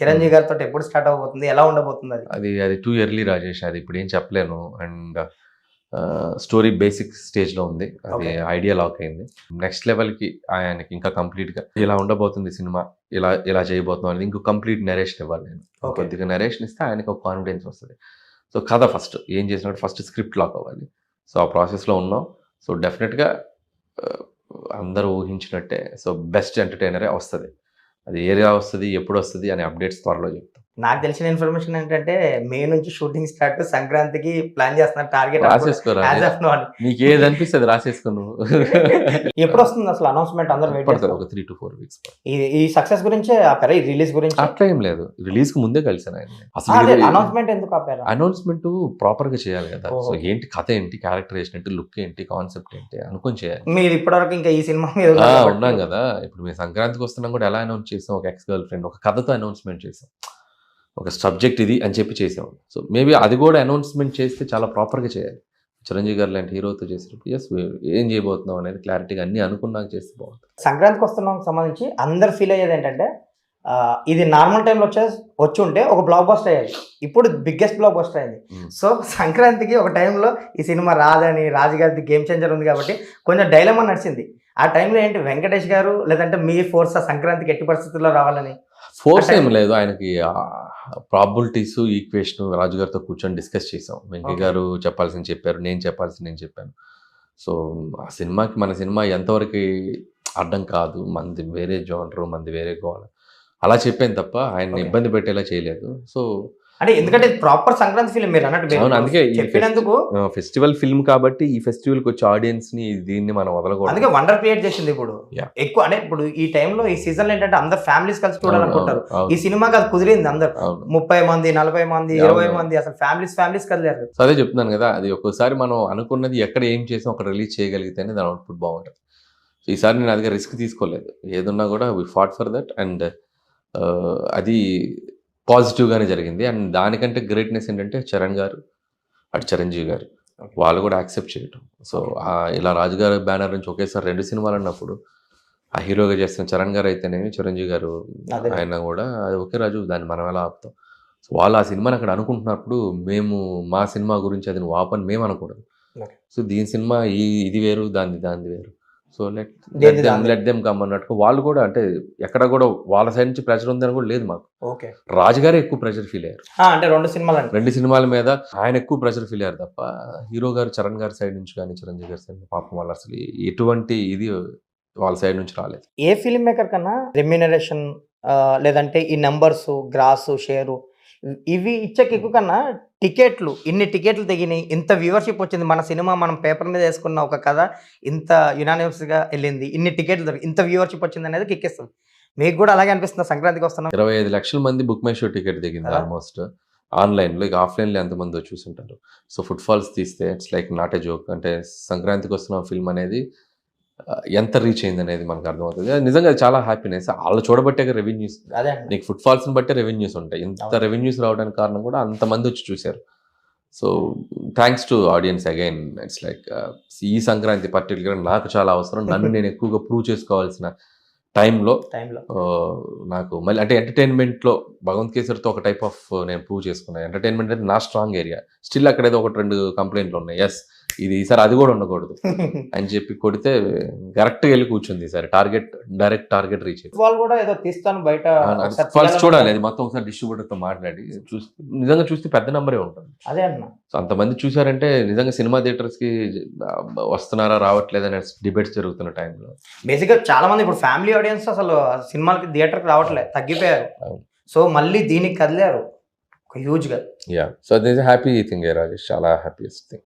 చిరంజీవి గారితో ఎప్పుడు స్టార్ట్ అవబోతుంది, ఎలా ఉండబోతుంది అది? అది టూ ఎర్లీ రాజేష్, అది ఇప్పుడు ఏం చెప్పలేను. అండ్ స్టోరీ బేసిక్ స్టేజ్లో ఉంది, అది ఐడియా లాక్ అయింది. నెక్స్ట్ లెవెల్కి ఆయనకి ఇంకా కంప్లీట్గా ఇలా ఉండబోతుంది సినిమా, ఇలా చేయబోతున్నాం అనేది ఇంకో కంప్లీట్ నెరేషన్ ఇవ్వాలి. నేను కొద్దిగా నెరేషన్ ఇస్తే ఆయనకి ఒక కాన్ఫిడెన్స్ వస్తుంది. సో కథ ఫస్ట్ ఏం చేసినట్టు ఫస్ట్ స్క్రిప్ట్ లాక్ అవ్వాలి. సో ఆ ప్రాసెస్లో ఉన్నాం. సో డెఫినెట్గా అందరూ ఊహించినట్టే సో బెస్ట్ ఎంటర్టైనరే వస్తుంది. అది ఏరియా వస్తుంది, ఎప్పుడు వస్తుంది అనే అప్డేట్స్ త్వరలో చెప్తాం. నాకు తెలిసిన ఇన్ఫర్మేషన్ ఏంటంటే మే నుంచి షూటింగ్ స్టార్ట్, సంక్రాంతికి ప్లాన్ చేస్తున్నారు టార్గెట్. రాసేసుకోరా, నీకు ఏది అనిపిస్తుంది రాసేసుకో నువ్వు. ఎప్పుడు వస్తుంది అసలు అనౌన్స్మెంట్? అందరూ వెయిట్ చేస్తారు. ఒక 3 to 4 weeks. ఈ సక్సెస్ గురించి ఆపారా? ఈ రిలీజ్ గురించి అట్లా ఏం లేదు, రిలీజ్ కి ముందే కలిసాను ఆయన. అసలు అనౌన్స్మెంట్ ఎందుకు ఆపారా? అనౌన్స్మెంట్ ప్రాపర్ గా చేయాలి కదా. సో ఏంటి కథ ఏంటి, క్యారెక్టరేషన్ ఏంటి, లుక్ ఏంటి, కాన్సెప్ట్ ఏంటి అనుకొని చేయాలి. మీరు ఇప్పటివరకు ఇంకా ఈ సినిమా మీద ఉన్నాం కదా. ఇప్పుడు మేము సంక్రాంతికి వస్తున్నాం కూడా ఎలా అనౌన్స్ చేసాం, ఒక ఎక్స్ గర్ల్ ఫ్రెండ్ ఒక కథతో అనౌన్స్మెంట్ చేసాం, ఒక సబ్జెక్ట్ ఇది అని చెప్పి చేసాం. సో మేబీ అది కూడా అనౌన్స్మెంట్ చేస్తే చాలా ప్రాపర్గా చేయాలి. చిరంజీవి గారు లాంటి హీరోతో చేసినప్పుడు ఎస్ ఏం చేయబోతున్నాం అనేది క్లారిటీగా అన్ని అనుకున్నాక చేస్తే బాగుంటుంది. సంక్రాంతికి వస్తున్నాం సంబంధించి అందరు ఫీల్ అయ్యేది ఏంటంటే ఇది నార్మల్ టైంలో వచ్చి ఉంటే ఒక బ్లాక్ బస్టర్ అయ్యేది, ఇప్పుడు బిగ్గెస్ట్ బ్లాక్ బస్టర్ అయింది. సో సంక్రాంతికి ఒక టైంలో ఈ సినిమా రాదని, రాజుగారిది గేమ్ చేంజర్ ఉంది కాబట్టి కొంచెం డైలమా నడిచింది. ఆ టైంలో ఏంటి వెంకటేష్ గారు లేదంటే మీ ఫోర్స్ సంక్రాంతికి ఎట్టి పరిస్థితుల్లో రావాలని? ఫోర్స్ ఏం లేదు, ఆయనకి ప్రాబిలిటీస్ ఈక్వేషన్ రాజుగారితో కూర్చొని డిస్కస్ చేసాం. వెంకయ్య గారు చెప్పాల్సింది చెప్పారు, నేను చెప్పాల్సింది నేను చెప్పాను. సో ఆ సినిమాకి మన సినిమా ఎంతవరకు అడ్డం కాదు, మనది వేరే జోనరు, మనది వేరే గోల అలా చెప్పాను తప్ప ఆయన ఇబ్బంది పెట్టేలా చేయలేదు. సో అంటే ఎందుకంటే ప్రాపర్ సంక్రాంతి ఫిల్మ్ మీరు అన్నట్టు, అందుకే చెప్పినందుకు ఫెస్టివల్ ఫిల్మ్ కాబట్టి ఈ ఫెస్టివల్ కి వచ్చే ఆడియన్స్ ని దీన్ని మనం వదలకూడదు. అందుకే వండర్ క్రియేట్ చేసింది. ఇప్పుడు ఎక్కువ అంటే ఇప్పుడు ఈ టైంలో ఈ సీజన్ లో ఏంటంటే అందరు ఫ్యామిలీస్ కలిసి చూడాలనుకుంటారు. ఈ సినిమాకి అది కుదిరింది. అందరు 30 మంది, 40 మంది, 20 మంది అసలు ఫ్యామిలీస్ కదిలేరు. అదే చెప్తున్నాను కదా, అది ఒక్కోసారి మనం అనుకున్నది ఎక్కడ ఏం చేసాం అక్కడ రిలీజ్ చేయగలిగితేనే దాని అవుట్పుట్ బాగుంటుంది. సో ఈసారి నేను అదిగా రిస్క్ తీసుకోలేదు, ఏదున్నా కూడా we fought for that. And అది పాజిటివ్గానే జరిగింది. అండ్ దానికంటే గ్రేట్నెస్ ఏంటంటే చరణ్ గారు అటు చిరంజీవి గారు వాళ్ళు కూడా యాక్సెప్ట్ చేయటం. సో ఇలా రాజుగారి బ్యానర్ నుంచి ఒకేసారి 2 సినిమాలు అన్నప్పుడు ఆ హీరోగా చేస్తున్న చరణ్ గారు అయితేనేమి, చిరంజీవి గారు ఆయన కూడా ఓకే రాజు దాన్ని మనం ఎలా ఆపుతాం. సో వాళ్ళు ఆ సినిమాని అక్కడ అనుకుంటున్నప్పుడు మేము మా సినిమా గురించి అది నువ్వు ఆపని మేము అనకూడదు. సో దీని సినిమా ఇది వేరు, దాన్ని వేరు. సో లెట్ దెమ్ కమ్ అన్నట్టుగా వాళ్ళు కూడా, అంటే ఎక్కడ కూడా వాళ్ళ సైడ్ నుంచి ప్రెషర్ ఉందని కూడా లేదు మాకు. రాజుగారే ఎక్కువ ప్రెషర్ ఫీల్ అయ్యారు. అంటే 2 సినిమాల మీద ఆయన ఎక్కువ ప్రెషర్ ఫీల్ అయ్యారు తప్ప హీరో గారు చరణ్ గారి సైడ్ నుంచి కానీ చిరంజీవి గారి సైడ్ పాపం వాళ్ళు అసలు ఎటువంటి ఇది వాళ్ళ సైడ్ నుంచి రాలేదు. ఏ ఫిల్మ్ మేకర్ కన్నా రెమ్యూనరేషన్ లేదంటే ఈ నెంబర్స్, గ్రాస్, షేరు ఇవి ఇచ్చకి ఎక్కువ కన్నా టికెట్లు, ఇన్ని టికెట్లు తెగినాయి, ఇంత వ్యూవర్షిప్ వచ్చింది, మన సినిమా మనం పేపర్ మీద వేసుకున్న ఒక కథ ఇంత యునానిమస్గా వెళ్ళింది, ఇన్ని టికెట్లు దొరికి ఇంత వ్యూవర్షిప్ వచ్చింది అనేది కిక్కిస్తుంది. మీకు కూడా అలాగే అనిపిస్తుంది సంక్రాంతికి వస్తున్నాం? 25 లక్షల మంది బుక్ మై షో టికెట్ దిగింది ఆల్మోస్ట్. ఆన్లైన్లో ఇక ఆఫ్లైన్లో ఎంతమంది చూసుంటారు. సో ఫుట్ ఫాల్స్ తీస్తే it's like not a joke. అంటే సంక్రాంతికి వస్తున్న ఫిల్మ్ అనేది ఎంత రీచ్ అయింది అనేది మనకు అర్థమవుతుంది. నిజంగా చాలా హ్యాపీనెస్. వాళ్ళు చూడబట్టే రెవెన్యూస్, నీకు ఫుట్ ఫాల్స్ని బట్టే రెవెన్యూస్ ఉంటాయి. ఇంత రెవెన్యూస్ రావడానికి కారణం కూడా అంతమంది వచ్చి చూశారు. So thanks to audience again. It's like ఈ సంక్రాంతి పర్టికులర్గా నాకు చాలా అవసరం. నన్ను నేను ఎక్కువగా ప్రూవ్ చేసుకోవాల్సిన టైంలో నాకు మళ్ళీ అంటే ఎంటర్టైన్మెంట్లో భగవంత్ కేసరితో ఒక టైప్ ఆఫ్ నేను ప్రూవ్ చేసుకున్నాను. ఎంటర్టైన్మెంట్ అనేది నా స్ట్రాంగ్ ఏరియా. స్టిల్ అక్కడేదో 1-2 కంప్లైంట్లు ఉన్నాయి. ఎస్ ఇది ఈసారి అది కూడా ఉండకూడదు అని చెప్పి కొడితే కరెక్ట్గా వెళ్ళి కూర్చుంది. ఈసారి డైరెక్ట్ టార్గెట్ రీచ్ అయ్యింది. వాళ్ళు కూడా ఏదో తీస్తాను బయట ఫస్ట్ చూడాలి, అది మొత్తం ఒకసారి డిస్ట్రిబ్యూటర్తో మాట్లాడి నిజంగా చూస్తే పెద్ద నెంబరే ఉంటుంది. అదే అన్న, సో అంతమంది చూసారంటే నిజంగా సినిమా థియేటర్స్కి వస్తున్నారా రావట్లేదు అనే డిబేట్స్ జరుగుతున్న టైంలో బేసిక్గా చాలా మంది ఇప్పుడు ఫ్యామిలీ ఆడియన్స్ అసలు సినిమాలకి థియేటర్కి రావట్లేదు, తగ్గిపోయారు. సో మళ్ళీ దీనికి కదిలారు హ్యూజ్గా. So this happy thing Rajesh, చాలా హ్యాపీయెస్ట్ థింగ్.